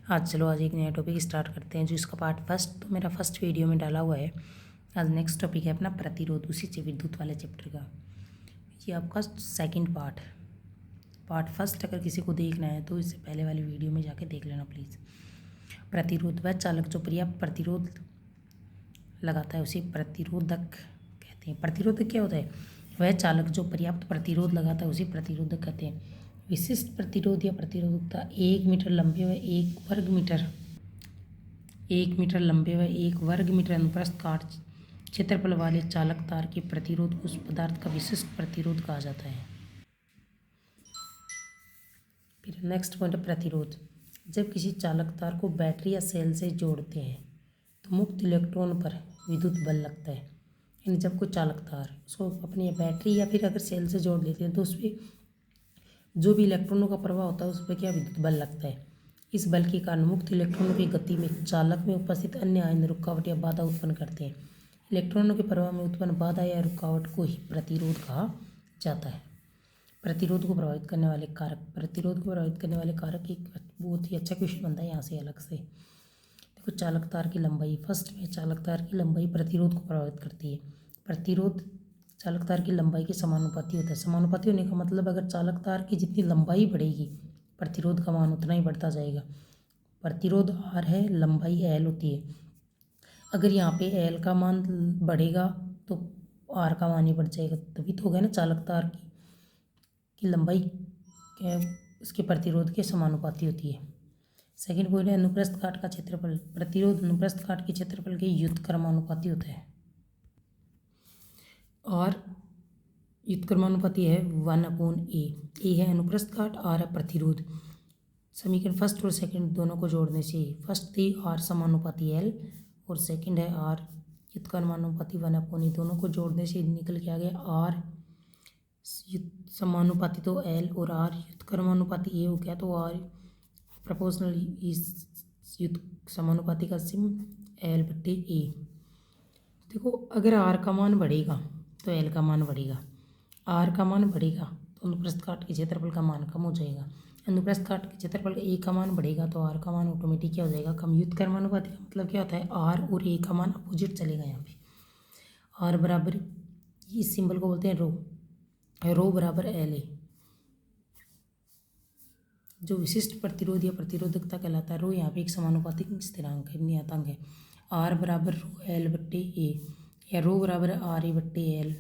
आज एक नया टॉपिक स्टार्ट करते हैं। जो इसका पार्ट फर्स्ट तो मेरा फर्स्ट वीडियो में डाला हुआ है। आज नेक्स्ट टॉपिक है अपना प्रतिरोध, उसी विद्युत वाले चैप्टर का। ये आपका सेकंड पार्ट फर्स्ट अगर किसी को देखना है तो इससे पहले वाली वीडियो में जाके देख लेना प्लीज़। प्रतिरोध वह चालक जो पर्याप्त प्रतिरोध लगाता है उसे प्रतिरोधक कहते हैं। प्रतिरोधक क्या होता है? वह चालक जो पर्याप्त प्रतिरोध लगाता है उसे प्रतिरोधक कहते हैं। विशिष्ट प्रतिरोध या प्रतिरोधकता 1 मीटर लंबे व 1 वर्ग मीटर अनुप्रस्थ काट क्षेत्रफल वाले चालक तार के प्रतिरोध उस पदार्थ का विशिष्ट प्रतिरोध कहा जाता है। फिर नेक्स्ट पॉइंट है प्रतिरोध। जब किसी चालक तार को बैटरी या सेल से जोड़ते हैं तो मुक्त इलेक्ट्रॉन पर विद्युत बल लगता है। यानी जब कोई चालक तार उसको अपनी बैटरी या फिर अगर सेल से जोड़ लेते हैं तो उसमें जो भी इलेक्ट्रॉनों का प्रवाह होता है उस पर क्या विद्युत बल लगता है। इस बल के कारण मुक्त इलेक्ट्रॉनों की गति में चालक में उपस्थित अन्य आयन रुकावट या बाधा उत्पन्न करते हैं। इलेक्ट्रॉनों के प्रवाह में उत्पन्न बाधा या रुकावट को ही प्रतिरोध कहा जाता है। प्रतिरोध को प्रभावित करने वाले कारक एक बहुत ही अच्छा क्वेश्चन बनता है यहाँ से अलग से। देखो चालक तार की लंबाई, फर्स्ट में चालक तार की लंबाई प्रतिरोध को प्रभावित करती है। प्रतिरोध चालक तार की लंबाई के समानुपाती होता है। समानुपाती होने का मतलब अगर चालक तार की जितनी लंबाई बढ़ेगी प्रतिरोध का मान उतना ही बढ़ता जाएगा। प्रतिरोध R है, लंबाई L होती है। अगर यहाँ पे L का मान बढ़ेगा तो R का मान ही बढ़ जाएगा, तभी तो हो गया ना। चालक तार की लंबाई इसके प्रतिरोध के समानुपाती होती है। सेकेंड पॉइंट है अनुप्रस्थ काट का क्षेत्रफल। प्रतिरोध अनुप्रस्थ काट के क्षेत्रफल के व्युत्क्रमानुपाती होता है और व्युत्क्रमानुपाती है 1/a। ए है अनुप्रस्थ काट, R है प्रतिरोध। समीकरण फर्स्ट और सेकंड दोनों को जोड़ने से फर्स्ट थी R समानुपाती L और सेकंड है R व्युत्क्रमानुपाती 1/a। दोनों को जोड़ने से निकल के आ गया R समानुपाती तो L और R व्युत्क्रमानुपाती A हो गया तो R प्रोपोर्शनल इस समानुपाती का सिम L/A। देखो अगर R का मान बढ़ेगा तो L का मान बढ़ेगा, R का मान बढ़ेगा तो अनुप्रस्थ काट के क्षेत्रफल का मान कम हो जाएगा। अनुप्रस्थ काट के क्षेत्रफल का A का मान बढ़ेगा तो R का मान ऑटोमेटिक क्या हो जाएगा, कम। व्युत्क्रमानुपाती का मतलब क्या होता है, R और A का मान अपोजिट चलेगा। यहाँ पे R बराबर, इस सिंबल को बोलते हैं रो बराबर LA। जो विशिष्ट प्रतिरोध या प्रतिरोधकता कहलाता है रो, यहाँ पे एक समानुपातिक स्थिरांक है, नियतांक है। R बराबर L/A या रो बराबर RA/L।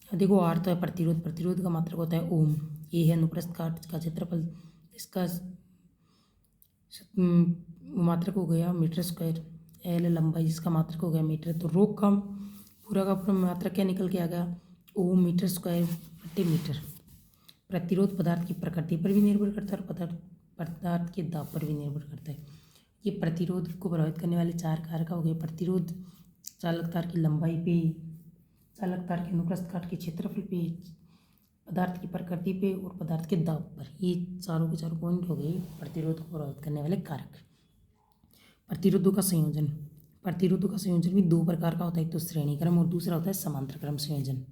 देखो R तो है प्रतिरोध का मात्रक होता है ओम। ये है अनुप्रस्थ काट का क्षेत्रफल, इसका मात्रक हो गया मीटर स्क्वायर। L लंबाई, इसका मात्रक हो गया मीटर। तो रो का पूरा मात्रक क्या निकल के आ गया, ओम मीटर स्क्वायर प्रति मीटर। प्रतिरोध पदार्थ की प्रकृति पर भी निर्भर करता है और पदार्थ के दाब पर भी निर्भर करता है। ये प्रतिरोध को प्रभावित करने वाले 4 कारक हो गए। प्रतिरोध चालक तार की लंबाई पे, चालक तार के अनुप्रस्थ काट के क्षेत्रफल पे, पदार्थ की प्रकृति पे और पदार्थ के दाब पर। ये चारों के चारों पॉइंट हो गए प्रतिरोध को प्रभावित करने वाले कारक। प्रतिरोधों का संयोजन भी 2 प्रकार का होता है, एक तो श्रेणी क्रम और दूसरा होता है समांतर क्रम संयोजन।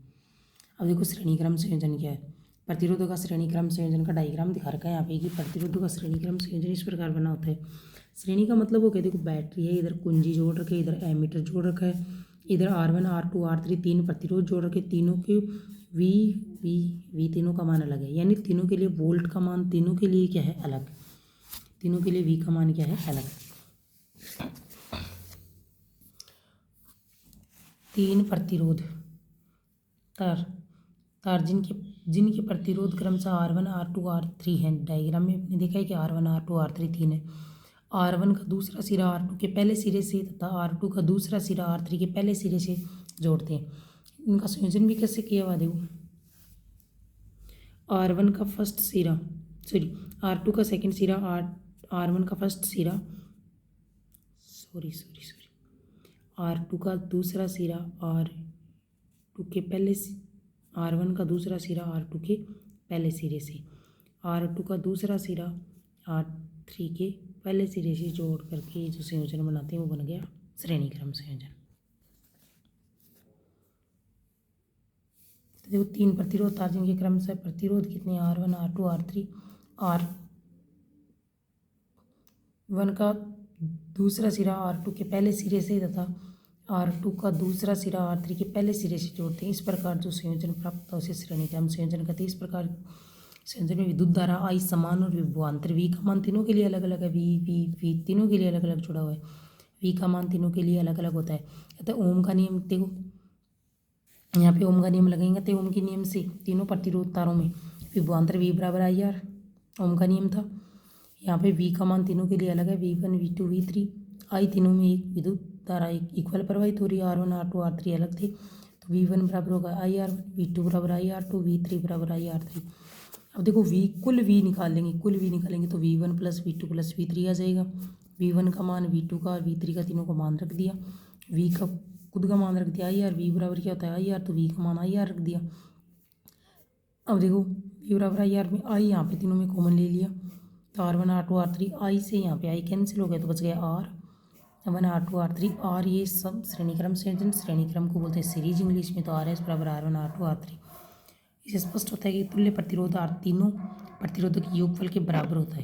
अब देखो श्रेणी क्रम संयोजन क्या है। प्रतिरोधों का श्रेणी क्रम संयोजन का डायग्राम दिखा रखा है यहाँ पे कि प्रतिरोधों का श्रेणी क्रम संयोजन इस प्रकार बना होता है। श्रेणी का मतलब हो गया, देखो बैटरी है, इधर कुंजी जोड़ रखे, इधर एमीटर जोड़ रखा है, इधर R1 R2 R3 तीन प्रतिरोध जोड़ रखे। तीनों के V तीनों का मान अलग है, यानी तीनों के लिए वोल्ट का मान तीनों के लिए क्या है, अलग। तीनों के लिए V का मान क्या है, अलग। 3 प्रतिरोध तार जिनके प्रतिरोध क्रमशः R1 R2 R3 हैं। डायग्राम में आपने देखा है कि R1 R2 R3 तीन है। R1 का दूसरा सिरा R2 के पहले सिरे से तथा R2 का दूसरा सिरा R3 के पहले सिरे से जोड़ते हैं। इनका संयोजन भी कैसे किया हुआ देखो, R1 का फर्स्ट सिरा R2 का सेकंड सिरा R1 का फर्स्ट सिरा R2 का दूसरा सिरा R2 के पहले, R1 का दूसरा सिरा R2 के पहले सिरे से, R2 का दूसरा सिरा R3 के पहले सिरे से जोड़ करके जो संयोजन बनाते हैं वो बन गया श्रेणी क्रम संयोजन। तो देखो 3 प्रतिरोध तार जिनके क्रम से प्रतिरोध कितने, R1 R2 R3 R one का दूसरा सिरा R2 के पहले सिरे से तथा R2 का दूसरा सिरा R3 के पहले सिरे से जोड़ते हैं। इस प्रकार जो संयोजन प्राप्त होता है उसे श्रेणी क्रम संयोजन कहते हैं। इस प्रकार संयोजन में विद्युत धारा I समान और विभवांतर V का मान तीनों के लिए अलग अलग है। V तीनों के लिए अलग अलग जुड़ा हुआ है। V का मान तीनों के लिए अलग अलग होता है। अतः ओम का नियम देखो, यहाँ पे ओम का नियम लगेंगे तो ओम के नियम से तीनों प्रतिरोध तारों में विभवांतर V बराबर IR ओम का नियम था। यहाँ पे V का मान तीनों के लिए अलग है, V1 V2 V3। I तीनों में एक विद्युत धारा एक इक्वल प्रवाहित हो रही है। R1 R2 R3 अलग थे तो V1 बराबर होगा IR1, V2 बराबर IR2, V3 बराबर IR3। अब देखो कुल V निकालेंगे तो V1 plus V2 plus V3 आ जाएगा। V1 का मान V2 का और V3 का तीनों का मान रख दिया, V का खुद का मान रख दिया IR। V बराबर क्या होता है IR, तो V का मान IR रख दिया। अब देखो V बराबर IR में I यहाँ पे तीनों में कॉमन ले लिया तो R1 R2 R3 I से यहाँ पे I कैंसिल हो गया तो बच गया R1 R2 R3 R। ये सब श्रेणी क्रम संयोजन, श्रेणी क्रम को बोलते हैं सीरीज इंग्लिश में। तो RS बराबर R1 R2 R3। इससे स्पष्ट होता है कि तुल्य प्रतिरोध R तीनों प्रतिरोधक योगफल के बराबर होता है।